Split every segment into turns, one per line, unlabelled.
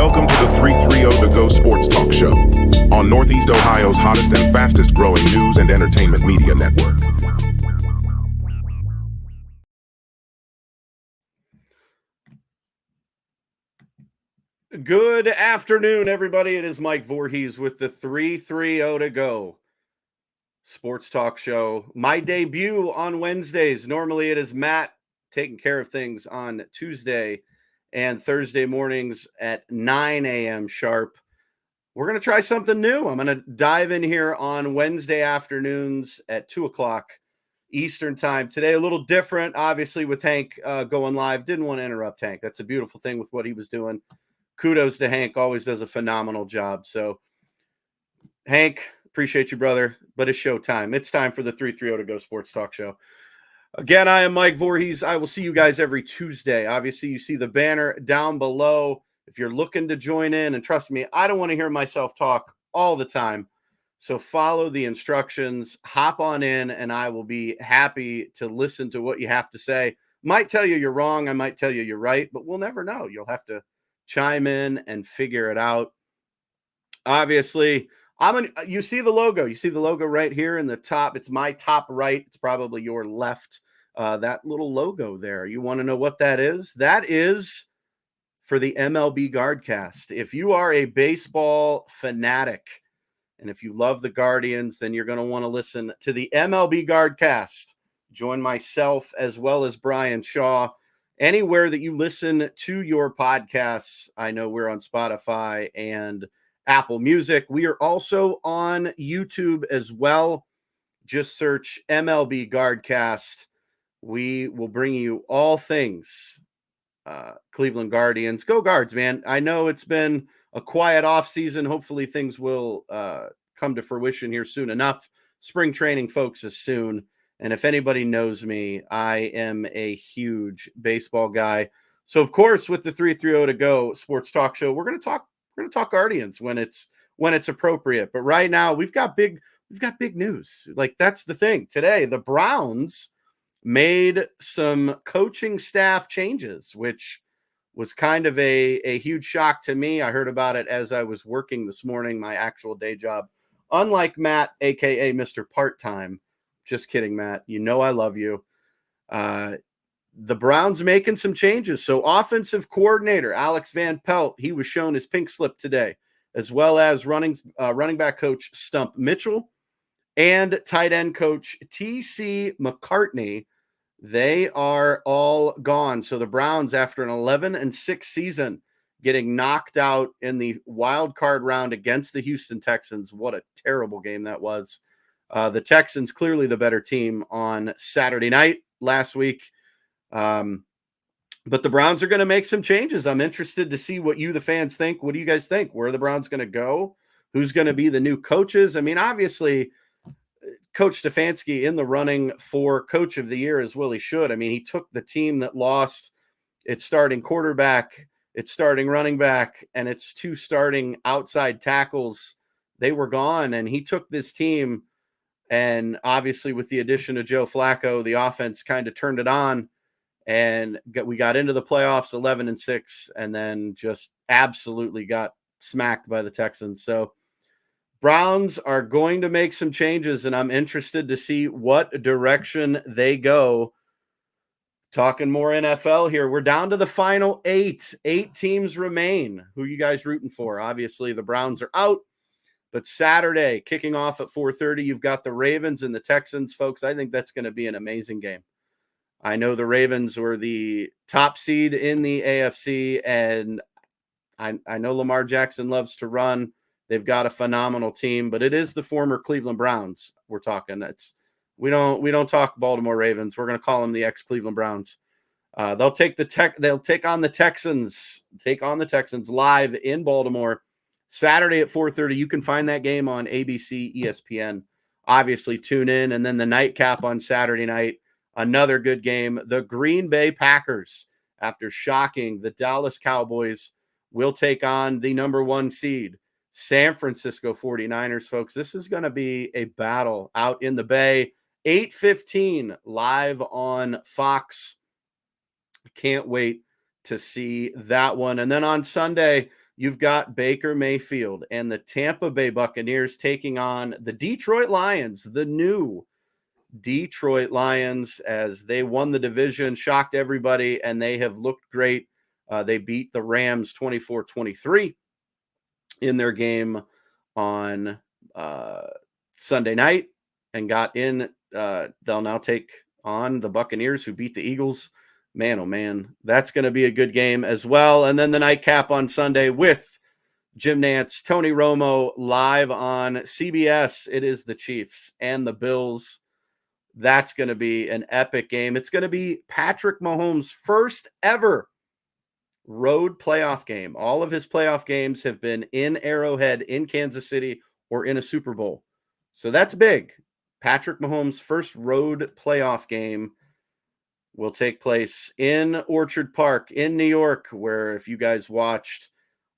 Welcome to the 330 To Go Sports Talk Show on Northeast Ohio's hottest and fastest growing news and entertainment media network.
Good afternoon, everybody. It is Mike Voorhees with the 330 To Go Sports Talk Show. My debut on Wednesdays. Normally it is Matt taking care of things on Tuesday and Thursday mornings at 9 a.m. sharp. We're going to try something new. I'm going to dive in here on Wednesday afternoons at 2 o'clock Eastern time. Today, a little different, obviously, with Hank going live. Didn't want to interrupt Hank. That's a beautiful thing with what he was doing. Kudos to Hank. Always does a phenomenal job. So, Hank, appreciate you, brother. But it's showtime. It's time for the 330 To Go Sports Talk Show. Again, I am Mike Voorhees. I will see you guys every Tuesday. Obviously, you see the banner down below. If you're looking to join in, and trust me, I don't want to hear myself talk all the time. So follow the instructions, hop on in, and I will be happy to listen to what you have to say. Might tell you you're wrong. I might tell you you're right, but we'll never know. You'll have to chime in and figure it out. Obviously, you see the logo. You see the logo right here in the top. It's my top right. It's probably your left. That little logo there. You want to know what that is? That is for the MLB Guardcast. If you are a baseball fanatic and if you love the Guardians, then you're going to want to listen to the MLB Guardcast. Join myself as well as Brian Shaw. Anywhere that you listen to your podcasts, I know we're on Spotify and Apple Music. We are also on YouTube as well. Just search MLB Guardcast. We will bring you all things Cleveland Guardians. Go Guards, man. I know it's been a quiet off season. Hopefully things will come to fruition here soon enough. Spring training, folks, is soon. And if anybody knows me, I am a huge baseball guy. So, of course, with the 330 To Go Sports Talk Show, we're going to talk Guardians when it's appropriate. But right now, we've got big news. Like, that's the thing. Today, the Browns made some coaching staff changes, which was kind of a huge shock to me. I heard about it as I was working this morning, my actual day job. Unlike Matt, aka Mr. Part-Time. Just kidding, Matt. You know I love you. The Browns making some changes. So offensive coordinator Alex Van Pelt, he was shown his pink slip today, as well as running back coach Stump Mitchell and tight end coach T.C. McCartney. They are all gone. So the Browns, after an 11-6 season, getting knocked out in the wild card round against the Houston Texans. What a terrible game that was. The Texans, clearly the better team on Saturday night last week. But the Browns are going to make some changes. I'm interested to see what you, the fans, think. What do you guys think? Where are the Browns going to go? Who's going to be the new coaches? I mean, obviously, Coach Stefanski in the running for Coach of the Year as well he should. I mean, he took the team that lost its starting quarterback, its starting running back, and its two starting outside tackles. They were gone, and he took this team. And obviously, with the addition of Joe Flacco, the offense kind of turned it on, and we got into the playoffs 11-6, and then just absolutely got smacked by the Texans. So Browns are going to make some changes, and I'm interested to see what direction they go. Talking more NFL here. We're down to the final 8. 8 teams remain. Who are you guys rooting for? Obviously, the Browns are out. But Saturday, kicking off at 4:30, you've got the Ravens and the Texans, folks. I think that's going to be an amazing game. I know the Ravens were the top seed in the AFC, and I know Lamar Jackson loves to run. They've got a phenomenal team, but it is the former Cleveland Browns we're talking. We don't talk Baltimore Ravens. We're going to call them the ex-Cleveland Browns. They'll take on the Texans live in Baltimore. Saturday at 4:30, you can find that game on ABC, ESPN. Obviously, tune in. And then the nightcap on Saturday night, another good game. The Green Bay Packers, after shocking the Dallas Cowboys, will take on the number 1 seed, San Francisco 49ers, folks. This is going to be a battle out in the Bay. 8:15 live on Fox. Can't wait to see that one. And then on Sunday, you've got Baker Mayfield and the Tampa Bay Buccaneers taking on the Detroit Lions, the new Detroit Lions, as they won the division, shocked everybody, and they have looked great. They beat the Rams 24-23 in their game on Sunday night and got in. They'll now take on the Buccaneers, who beat the Eagles. Man, oh man, that's going to be a good game as well. And then the nightcap on Sunday with Jim Nance, Tony Romo, live on CBS. It is the Chiefs and the Bills. That's going to be an epic game. It's going to be Patrick Mahomes' first ever road playoff game. All of his playoff games have been in Arrowhead, in Kansas City, or in a Super Bowl. So that's big. Patrick Mahomes' first road playoff game will take place in Orchard Park in New York, where, if you guys watched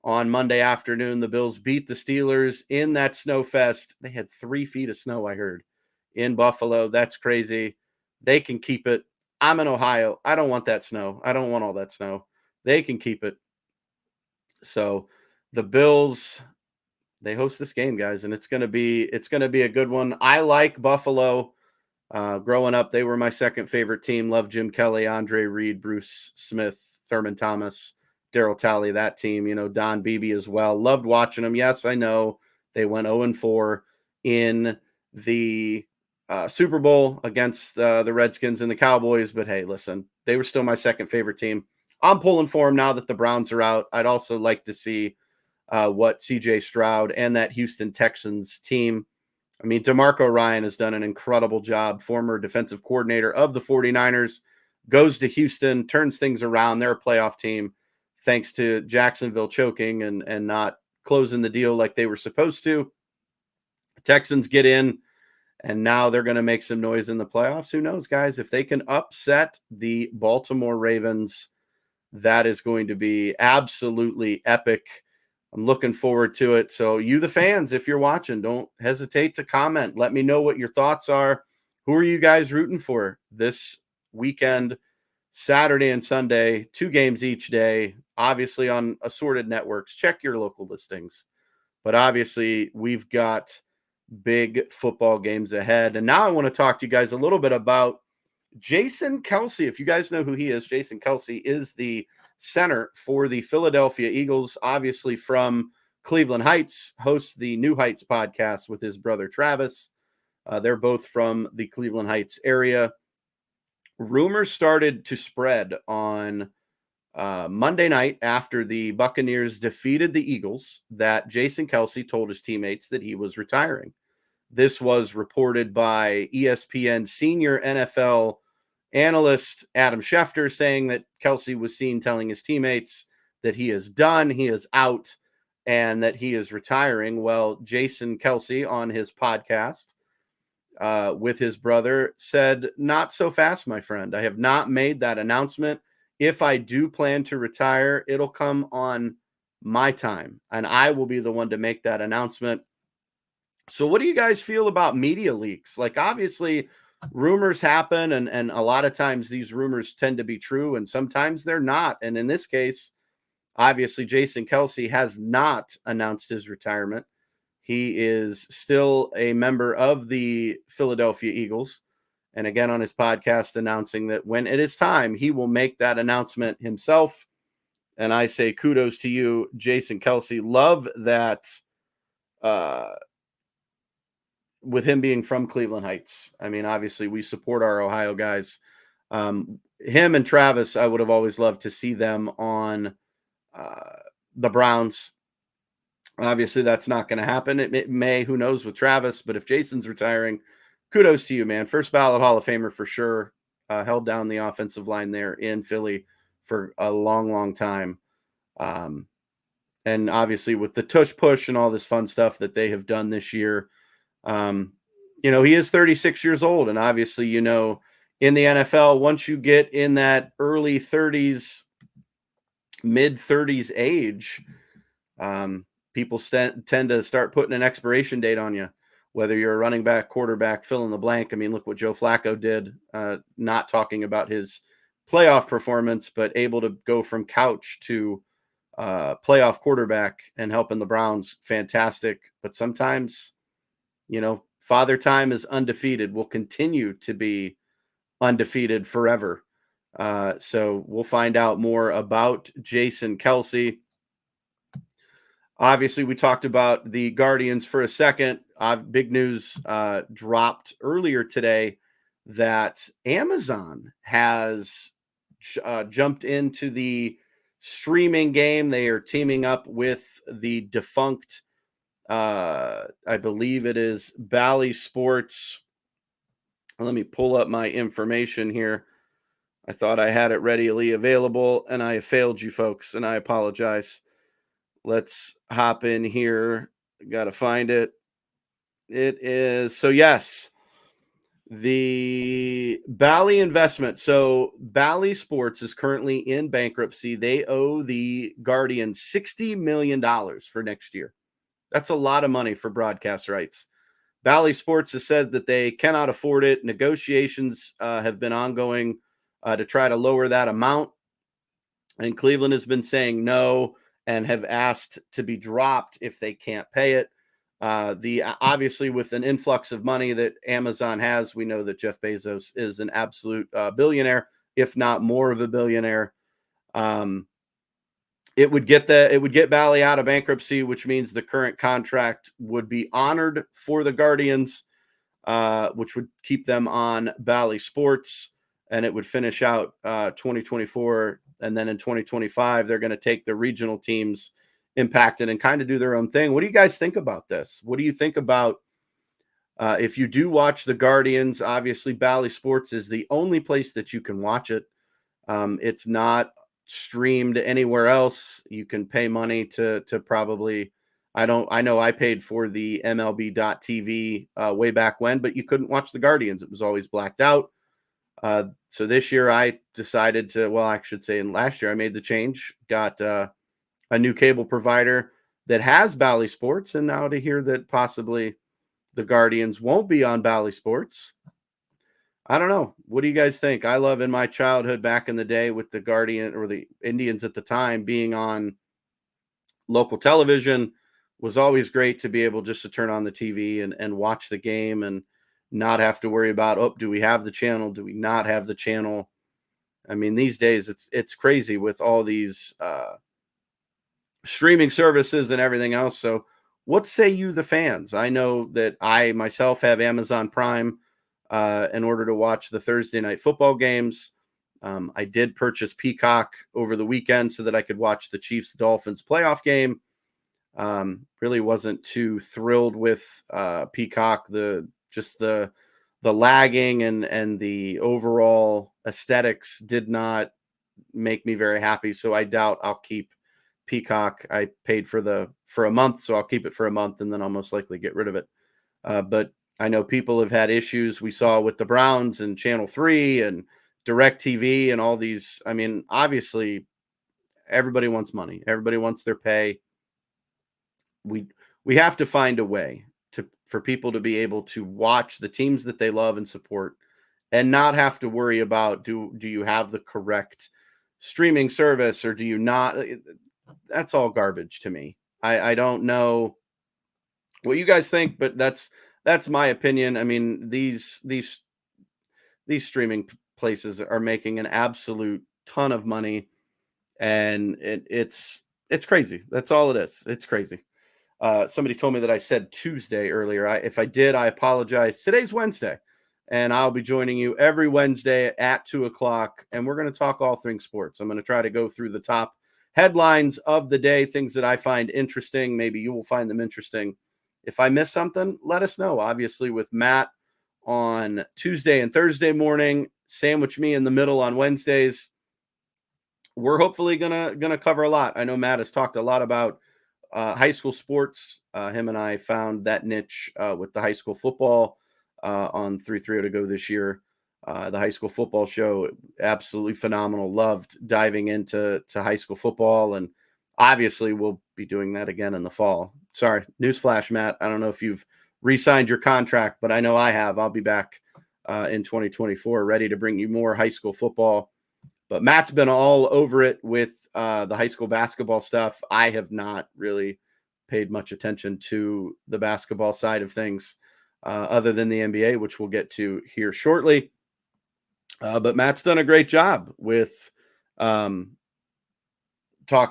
on Monday afternoon, the Bills beat the Steelers in that snow fest. They had 3 feet of snow, I heard, in Buffalo. That's crazy. They can keep it. I'm in Ohio. I don't want that snow. I don't want all that snow. They can keep it. So the Bills, they host this game, guys, and it's going to be a good one. I like Buffalo. Growing up, they were my second favorite team. Loved Jim Kelly, Andre Reed, Bruce Smith, Thurman Thomas, Darryl Talley, that team, Don Beebe as well. Loved watching them. Yes, I know they went 0-4 in the Super Bowl against the Redskins and the Cowboys. But hey, listen, they were still my second favorite team. I'm pulling for them now that the Browns are out. I'd also like to see what CJ Stroud and that Houston Texans team. I mean, DeMarco Ryan has done an incredible job, former defensive coordinator of the 49ers, goes to Houston, turns things around. They're a playoff team, thanks to Jacksonville choking and not closing the deal like they were supposed to. Texans get in, and now they're going to make some noise in the playoffs. Who knows, guys? If they can upset the Baltimore Ravens, that is going to be absolutely epic. I'm looking forward to it. So you, the fans, if you're watching, don't hesitate to comment. Let me know what your thoughts are. Who are you guys rooting for this weekend, Saturday and Sunday? 2 games each day, obviously on assorted networks. Check your local listings. But obviously, we've got big football games ahead. And now I want to talk to you guys a little bit about Jason Kelce. If you guys know who he is, Jason Kelce is the center for the Philadelphia Eagles, obviously from Cleveland Heights, hosts the New Heights podcast with his brother Travis. They're both from the Cleveland Heights area. Rumors started to spread on Monday night after the Buccaneers defeated the Eagles that Jason Kelce told his teammates that he was retiring. This was reported by ESPN senior NFL analyst Adam Schefter, saying that Kelce was seen telling his teammates that he is done, he is out, and that he is retiring. Well, Jason Kelce on his podcast with his brother said, "Not so fast, my friend. I have not made that announcement. If I do plan to retire, it'll come on my time, and I will be the one to make that announcement." So what do you guys feel about media leaks? Like, obviously, rumors happen, and a lot of times these rumors tend to be true, and sometimes they're not. And in this case, obviously, Jason Kelce has not announced his retirement. He is still a member of the Philadelphia Eagles. And again, on his podcast, announcing that when it is time, he will make that announcement himself. And I say kudos to you, Jason Kelce. Love that with him being from Cleveland Heights. I mean, obviously, we support our Ohio guys. Him and Travis, I would have always loved to see them on the Browns. Obviously, that's not going to happen. It may, who knows, with Travis. But if Jason's retiring, kudos to you, man. First ballot Hall of Famer for sure. Held down the offensive line there in Philly for a long, long time. And obviously, with the tush push and all this fun stuff that they have done this year, he is 36 years old. And obviously, in the NFL, once you get in that early 30s, mid 30s age, people tend to start putting an expiration date on you, whether you're a running back, quarterback, fill in the blank. I mean, look what Joe Flacco did, not talking about his playoff performance, but able to go from couch to playoff quarterback and helping the Browns. Fantastic. But sometimes, Father Time is undefeated, will continue to be undefeated forever. So we'll find out more about Jason Kelce. Obviously, we talked about the Guardians for a second. Big news dropped earlier today that Amazon has jumped into the streaming game. They are teaming up with the defunct, I believe it is Bally Sports. Let me pull up my information here. I thought I had it readily available, and I failed you folks, and I apologize. Let's hop in here. Got to find it. It is, so yes, the Bally investment. So Bally Sports is currently in bankruptcy. They owe the Guardians $60 million for next year. That's a lot of money for broadcast rights. Bally Sports has said that they cannot afford it. Negotiations have been ongoing to try to lower that amount. And Cleveland has been saying no and have asked to be dropped if they can't pay it. Obviously, with an influx of money that Amazon has, we know that Jeff Bezos is an absolute billionaire, if not more of a billionaire. It would get Bally out of bankruptcy, which means the current contract would be honored for the Guardians, which would keep them on Bally Sports, and it would finish out 2024. And then in 2025, they're going to take the regional teams impacted and kind of do their own thing. What do you guys think about this? What do you think about if you do watch the Guardians? Obviously, Bally Sports is the only place that you can watch it. It's not streamed anywhere else. You can pay money to probably, I know I paid for the MLB.TV way back when, but you couldn't watch the Guardians. It was always blacked out. So this year I decided to, well, I should say in last year I made the change, got a new cable provider that has Bally Sports. And now to hear that possibly the Guardians won't be on Bally Sports, I don't know. What do you guys think? I love in my childhood back in the day with the Guardian or the Indians at the time being on local television was always great to be able just to turn on the TV and watch the game and not have to worry about, oh, do we have the channel? Do we not have the channel? I mean, these days it's crazy with all these streaming services and everything else. So what say you, the fans? I know that I myself have Amazon Prime in order to watch the Thursday night football games. I did purchase Peacock over the weekend so that I could watch the Chiefs-Dolphins playoff game. Really wasn't too thrilled with Peacock. The lagging and the overall aesthetics did not make me very happy. So I doubt I'll keep Peacock. I paid for a month, so I'll keep it for a month and then I'll most likely get rid of it. But I know people have had issues. We saw with the Browns and Channel 3 and DirecTV and all these. I mean, obviously everybody wants money. Everybody wants their pay. We have to find a way for people to be able to watch the teams that they love and support and not have to worry about, do you have the correct streaming service or do you not? That's all garbage to me. I don't know what you guys think, but that's my opinion. I mean, these streaming places are making an absolute ton of money, and it's crazy. That's all it is. It's crazy. Somebody told me that I said Tuesday earlier. If I did, I apologize. Today's Wednesday, and I'll be joining you every Wednesday at 2:00, and we're going to talk all things sports. I'm going to try to go through the top headlines of the day, things that I find interesting. Maybe you will find them interesting. If I miss something, let us know. Obviously, with Matt on Tuesday and Thursday morning, sandwich me in the middle on Wednesdays. We're hopefully gonna cover a lot. I know Matt has talked a lot about high school sports. Him and I found that niche with the high school football on 330 to go this year. The high school football show, absolutely phenomenal. Loved diving into high school football, and obviously we'll be doing that again in the fall. Sorry, newsflash, Matt. I don't know if you've re-signed your contract, but I know I have. I'll be back in 2024, ready to bring you more high school football But Matt's been all over it with the high school basketball stuff. I have not really paid much attention to the basketball side of things other than the NBA, which we'll get to here shortly. But Matt's done a great job with talking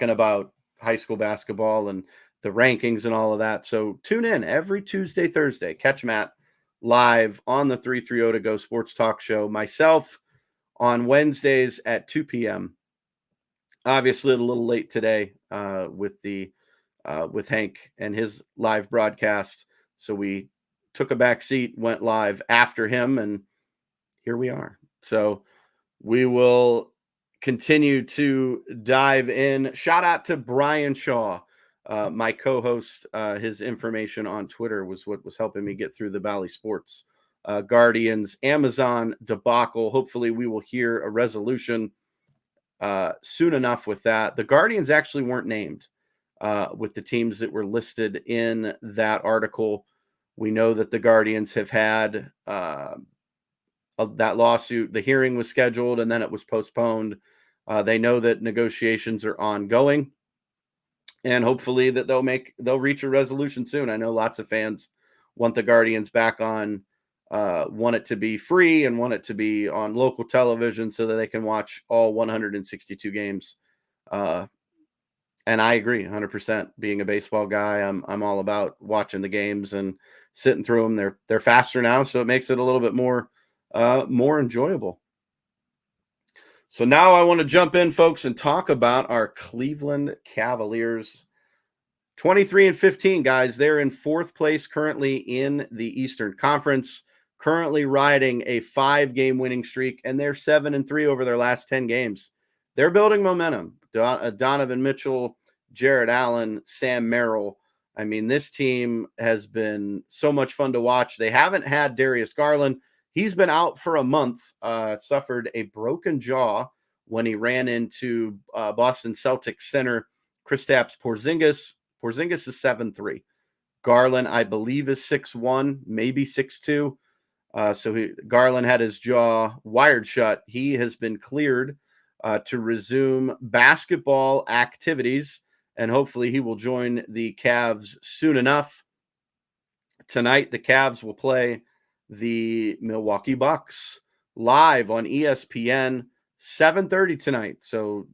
about high school basketball and the rankings and all of that. So tune in every Tuesday, Thursday. Catch Matt live on the 330 to Go Sports Talk Show. Myself on Wednesdays at 2 p.m. Obviously, a little late today with Hank and his live broadcast. So we took a back seat, went live after him, and here we are. So we will continue to dive in. Shout out to Brian Shaw, my co-host. His information on Twitter was what was helping me get through the Bally Sports Guardians Amazon debacle. Hopefully we will hear a resolution soon enough with that. The Guardians actually weren't named with the teams that were listed in that article. We know that the Guardians have had that lawsuit. The hearing was scheduled and then it was postponed. They know that negotiations are ongoing, and hopefully that they'll reach a resolution soon. I know lots of fans want the Guardians back on, want it to be free and want it to be on local television so that they can watch all 162 games. And I agree 100%. Being a baseball guy, I'm all about watching the games and sitting through them. They're faster now, so it makes it a little bit more enjoyable. So now I want to jump in, folks, and talk about our Cleveland Cavaliers. 23-15, guys. They're in fourth place currently in the Eastern Conference, currently riding a 5-game winning streak, and they're 7-3 over their last 10 games. They're building momentum. Donovan Mitchell, Jared Allen, Sam Merrill. I mean, this team has been so much fun to watch. They haven't had Darius Garland. He's been out for a month, suffered a broken jaw when he ran into Boston Celtics center Kristaps Porzingis. Porzingis is 7'3". Garland, I believe, is 6'1", maybe 6'2". Garland had his jaw wired shut. He has been cleared to resume basketball activities, and hopefully he will join the Cavs soon enough. Tonight, the Cavs will play the Milwaukee Bucks live on ESPN, 7:30 tonight. So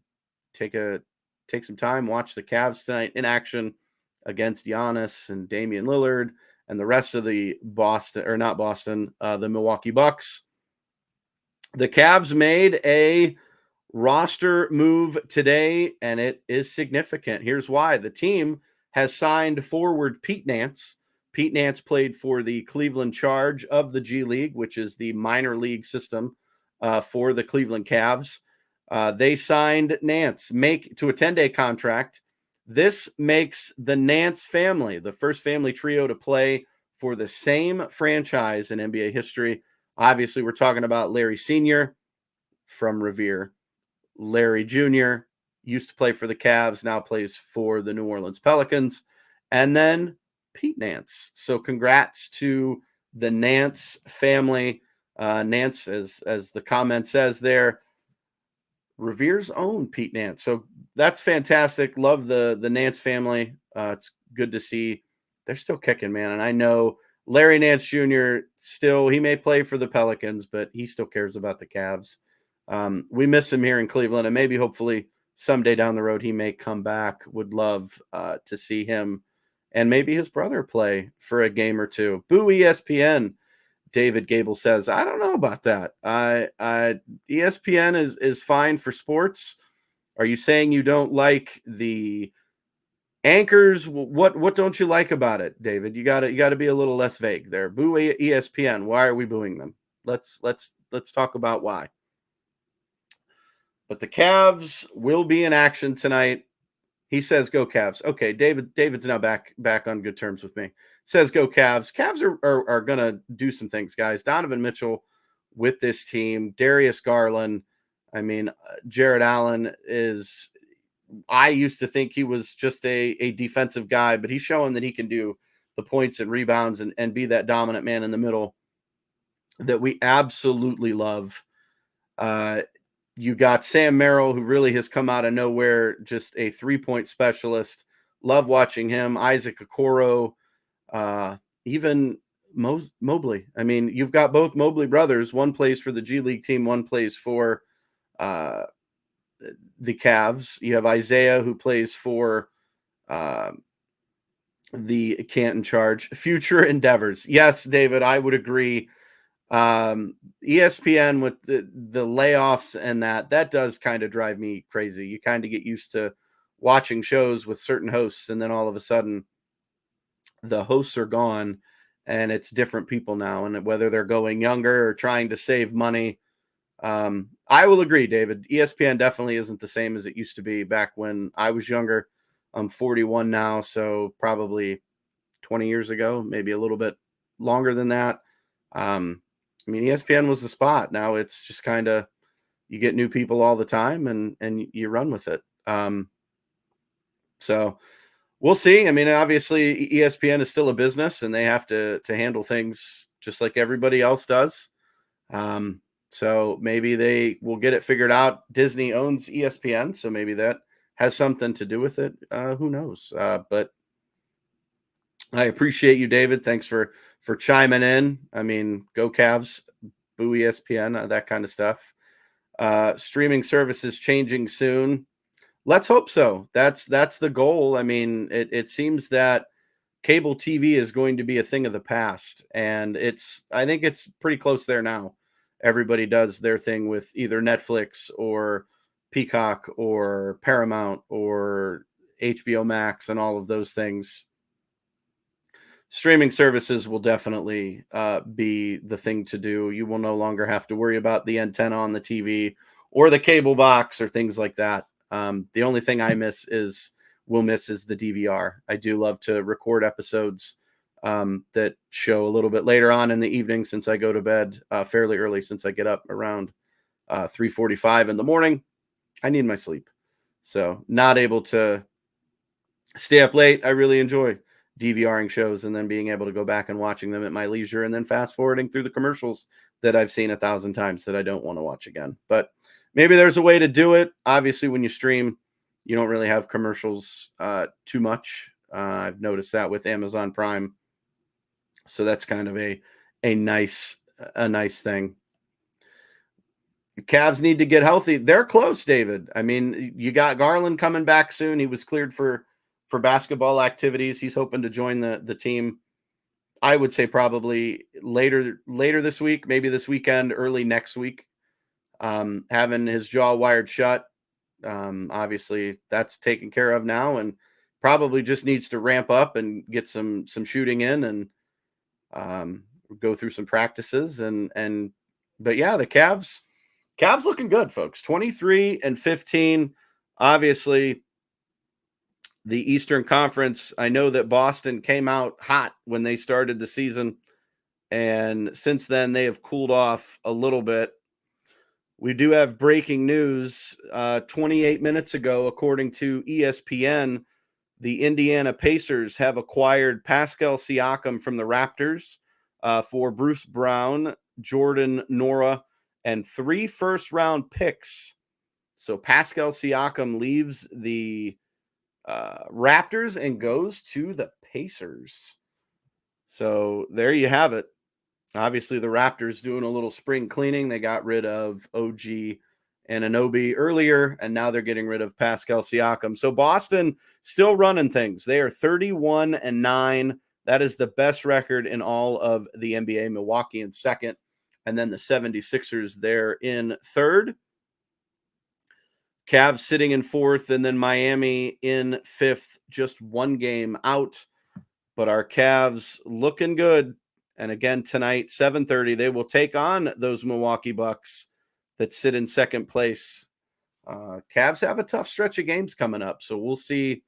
take some time, watch the Cavs tonight in action against Giannis and Damian Lillard and the rest of the the Milwaukee Bucks. The Cavs made a roster move today, and it is significant. Here's why. The team has signed forward Pete Nance. Pete Nance played for the Cleveland Charge of the G League, which is the minor league system for the Cleveland Cavs. They signed Nance to a 10-day contract. This makes the Nance family the first family trio to play for the same franchise in NBA history. Obviously, we're talking about Larry Sr. from Revere. Larry Jr. used to play for the Cavs, now plays for the New Orleans Pelicans. And then Pete Nance. So congrats to the Nance family. Nance, as the comment says there, Revere's own Pete Nance. So that's fantastic. Love the Nance family. It's good to see they're still kicking, man. And I know Larry Nance Jr. he may play for the Pelicans, but he still cares about the Cavs. We miss him here in Cleveland, and maybe hopefully someday down the road he may come back. Would love to see him and maybe his brother play for a game or two. Boo ESPN, David Gable says. I don't know about that. ESPN is fine for sports. Are you saying you don't like the anchors? What don't you like about it, David? You gotta be a little less vague there. Boo ESPN. Why are we booing them? Let's talk about why. But the Cavs will be in action tonight. He says, "Go Cavs." Okay, David's now back on good terms with me. Says, "Go Cavs." Cavs are going to do some things, guys. Donovan Mitchell with this team. Darius Garland. I mean, Jared Allen is – I used to think he was just a defensive guy, but he's showing that he can do the points and rebounds and be that dominant man in the middle that we absolutely love. You got Sam Merrill, who really has come out of nowhere, just a 3-point specialist. Love watching him. Isaac Okoro, even Mobley. I mean, you've got both Mobley brothers. One plays for the G League team, one plays for uh, the Cavs. You have Isaiah, who plays for uh, the Canton Charge. Future endeavors. Yes, David, I would agree. ESPN with the layoffs and that does kind of drive me crazy. You kind of get used to watching shows with certain hosts, and then all of a sudden the hosts are gone and it's different people now, and whether they're going younger or trying to save money. I will agree, David. ESPN definitely isn't the same as it used to be back when I was younger. I'm 41 now, so probably 20 years ago, maybe a little bit longer than that. I mean, ESPN was the spot. Now it's just kind of, you get new people all the time and you run with it. So we'll see. I mean, obviously ESPN is still a business and they have to handle things just like everybody else does. So maybe they will get it figured out. Disney owns ESPN, so maybe that has something to do with it. Who knows? But I appreciate you, David. Thanks for chiming in. I mean, go Cavs, boo ESPN, that kind of stuff. Streaming services changing soon. Let's hope so. That's the goal. I mean, it seems that cable TV is going to be a thing of the past, and I think it's pretty close there now. Everybody does their thing with either Netflix or Peacock or Paramount or HBO Max and all of those things. Streaming services will definitely be the thing to do. You will no longer have to worry about the antenna on the TV or the cable box or things like that. The only thing we'll miss is the DVR. I do love to record episodes that show a little bit later on in the evening, since I go to bed fairly early, since I get up around 3:45 in the morning. I need my sleep. So not able to stay up late. I really enjoy DVRing shows and then being able to go back and watching them at my leisure, and then fast forwarding through the commercials that I've seen 1,000 times that I don't want to watch again. But maybe there's a way to do it. Obviously, when you stream, you don't really have commercials too much. I've noticed that with Amazon Prime. So that's kind of a nice thing. The Cavs need to get healthy. They're close, David. I mean, you got Garland coming back soon. He was cleared for basketball activities. He's hoping to join the team. I would say probably later this week, maybe this weekend, early next week. Having his jaw wired shut. Obviously that's taken care of now, and probably just needs to ramp up and get some shooting in, and go through some practices but yeah, the Cavs looking good, folks. 23-15. Obviously, the Eastern Conference, I know that Boston came out hot when they started the season, and since then they have cooled off a little bit. We do have breaking news. 28 minutes ago, according to ESPN, the Indiana Pacers have acquired Pascal Siakam from the Raptors for Bruce Brown, Jordan Nora, and 3 first-round picks. So Pascal Siakam leaves the Raptors and goes to the Pacers. So there you have it. Obviously, the Raptors doing a little spring cleaning. They got rid of OG Anunoby earlier, and now they're getting rid of Pascal Siakam. So Boston still running things. They are 31-9. That is the best record in all of the NBA. Milwaukee in second, and then the 76ers there in third. Cavs sitting in fourth, and then Miami in fifth, just one game out. But our Cavs looking good. And again, tonight, 7:30, they will take on those Milwaukee Bucks that sit in second place. Cavs have a tough stretch of games coming up, so we'll see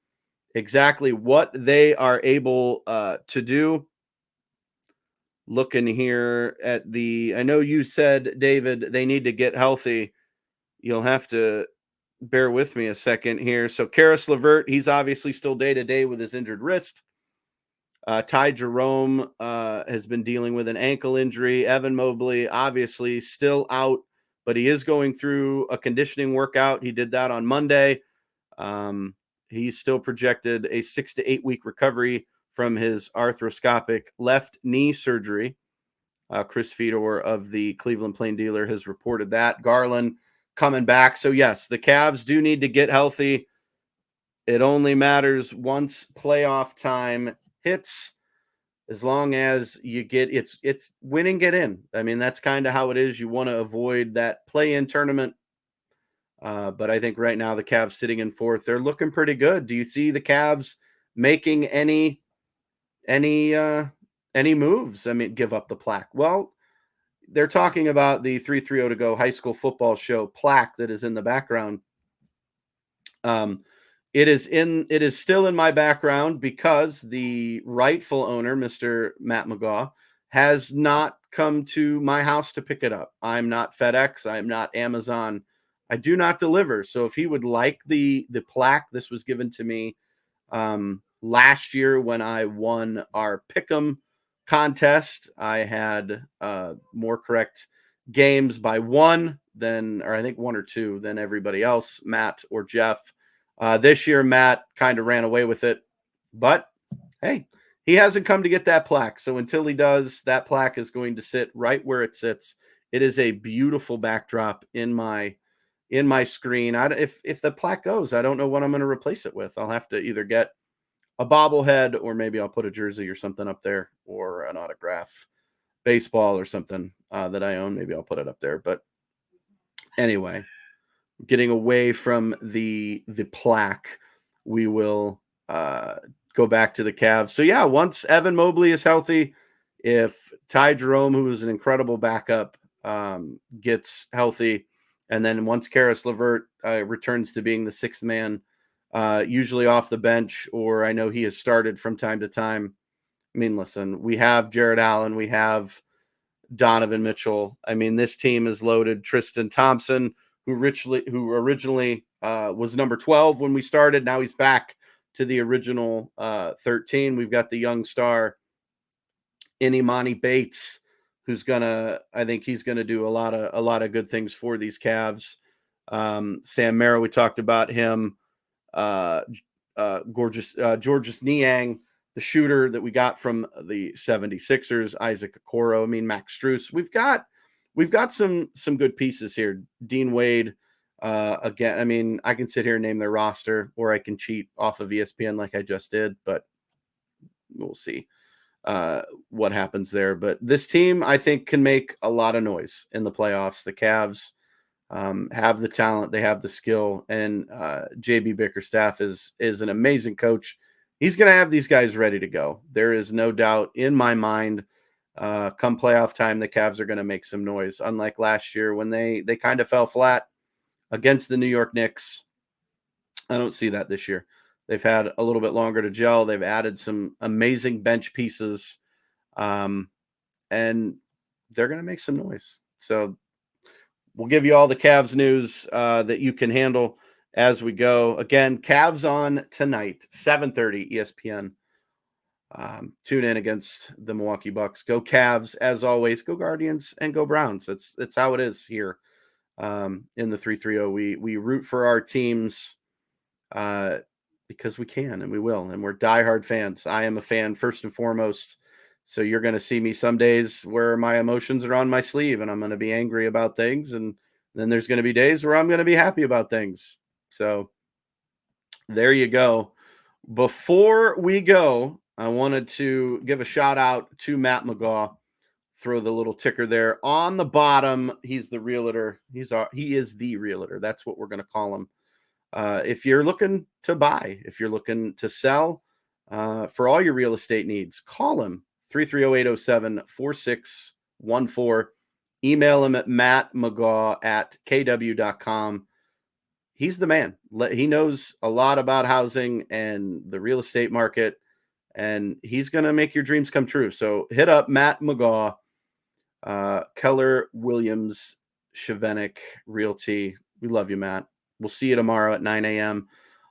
exactly what they are able to do. Looking here at I know you said, David, they need to get healthy. You'll have to bear with me a second here. So Karis LeVert, he's obviously still day-to-day with his injured wrist. Ty Jerome has been dealing with an ankle injury. Evan Mobley, obviously, still out but he is going through a conditioning workout. He did that on Monday. He's still projected a 6 to 8 week recovery from his arthroscopic left knee surgery. Chris Fedor of the Cleveland Plain Dealer has reported that. Garland coming back. So, yes, the Cavs do need to get healthy. It only matters once playoff time hits. As long as you get it's win and get in. I mean, that's kind of how it is. You want to avoid that play-in tournament. But I think right now the Cavs sitting in fourth, they're looking pretty good. Do you see the Cavs making any moves? I mean, give up the plaque. Well, they're talking about the 330 to go high school football show plaque that is in the background. It is still in my background because the rightful owner, Mr. Matt McGaw, has not come to my house to pick it up. I'm not FedEx. I'm not Amazon. I do not deliver. So if he would like the plaque, this was given to me last year when I won our Pick'em contest. I had more correct games by one or two than everybody else, Matt or Jeff. This year, Matt kind of ran away with it, but hey, he hasn't come to get that plaque. So until he does, that plaque is going to sit right where it sits. It is a beautiful backdrop in my screen. If the plaque goes, I don't know what I'm going to replace it with. I'll have to either get a bobblehead or maybe I'll put a jersey or something up there, or an autograph baseball or something that I own. Maybe I'll put it up there. But anyway, getting away from the plaque, we will go back to the Cavs. So yeah, once Evan Mobley is healthy, if Ty Jerome, who is an incredible backup, gets healthy, and then once Karis LeVert returns to being the sixth man, usually off the bench, or I know he has started from time to time. I mean, listen, we have Jared Allen, we have Donovan Mitchell. I mean, this team is loaded. Tristan Thompson, who originally was number 12 when we started. Now he's back to the original 13. We've got the young star in Imani Bates, who's I think he's gonna do a lot of good things for these Cavs. Sam Merrill, we talked about him. Georges Niang, the shooter that we got from the 76ers, Isaac Okoro. I mean, Max Strus. We've got some good pieces here. Dean Wade, again, I mean, I can sit here and name their roster, or I can cheat off of ESPN like I just did, but we'll see what happens there. But this team, I think, can make a lot of noise in the playoffs. The Cavs have the talent, they have the skill, and JB Bickerstaff is an amazing coach. He's going to have these guys ready to go. There is no doubt in my mind. Come playoff time, the Cavs are going to make some noise. Unlike last year when they kind of fell flat against the New York Knicks, I don't see that this year. They've had a little bit longer to gel. They've added some amazing bench pieces, and they're going to make some noise. So we'll give you all the Cavs news that you can handle as we go. Again, Cavs on tonight, 7:30 ESPN. Tune in against the Milwaukee Bucks. Go Cavs, as always. Go Guardians and go Browns. That's how it is here in the 330. We root for our teams because we can and we will, and we're diehard fans. I am a fan first and foremost. So you're going to see me some days where my emotions are on my sleeve and I'm going to be angry about things, and then there's going to be days where I'm going to be happy about things. So there you go. Before we go, I wanted to give a shout out to Matt McGaw. Throw the little ticker there on the bottom. He's the realtor. He is the realtor. That's what we're going to call him. If you're looking to buy, if you're looking to sell, for all your real estate needs, call him 330-807-4614. Email him at mattmcgaw@kw.com. He's the man. He knows a lot about housing and the real estate market, and he's going to make your dreams come true. So hit up Matt McGaw, Keller Williams, Chevenik Realty. We love you, Matt. We'll see you tomorrow at 9 a.m.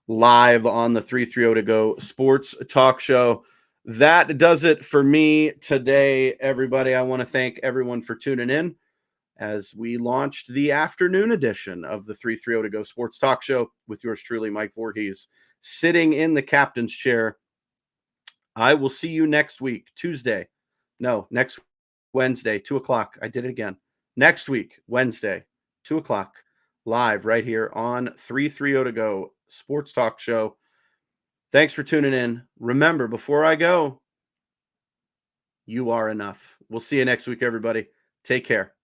live on the 330 to go sports talk show. That does it for me today, everybody. I want to thank everyone for tuning in. as we launched the afternoon edition of the 330 to Go Sports Talk Show with yours truly, Mike Voorhees, sitting in the captain's chair. I will see you next week, next Wednesday, 2 o'clock. I did it again. Next week, Wednesday, 2 o'clock, live right here on 330 to Go Sports Talk Show. Thanks for tuning in. Remember, before I go, you are enough. We'll see you next week, everybody. Take care.